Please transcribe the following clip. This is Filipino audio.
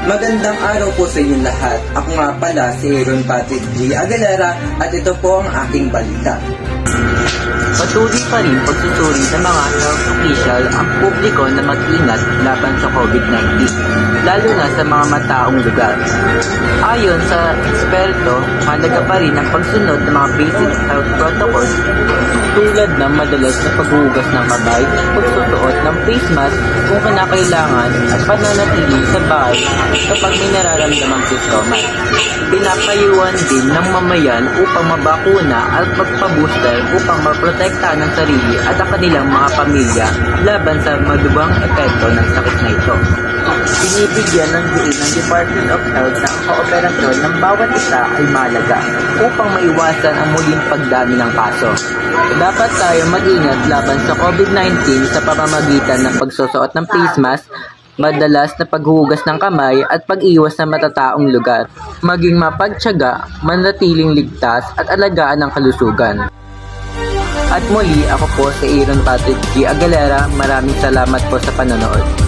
Magandang araw po sa inyong lahat. Ako nga pala si Aaron Patrick G. Aguilera at ito po ang aking balita. Patuloy pa rin pagsusuri ng mga health official ang publiko na mag-ingat laban sa COVID-19, lalo na sa mga mataong lugar. Ayon sa eksperto, mahalaga pa rin ang pagsunod ng mga basic health protocols tulad ng madalas na paghuhugas ng kamay, pagsusuot ng face mask kung kinakailangan at pananatili sa bahay kapag may nararamdamang simptomas. Pinapayuhan din ng mamayan upang mabakuna at magpa-booster upang maprotektahan ang sarili at ang kanilang mga pamilya laban sa malubhang epekto ng sakit na ito. Binibigyan ng diin ng Department of Health na ang kooperasyon ng bawat isa ay mahalaga upang maiwasan ang muling pagdami ng kaso. Dapat tayo mag-ingat laban sa COVID-19 sa pamamagitan ng pagsusuot ng face mask, madalas na paghuhugas ng kamay at pag-iwas sa matataong lugar. Maging mapagtiyaga, manatiling ligtas at alagaan ang kalusugan. At muli, ako po si Aaron Patrick G. Aguilera. Maraming salamat po sa panonood.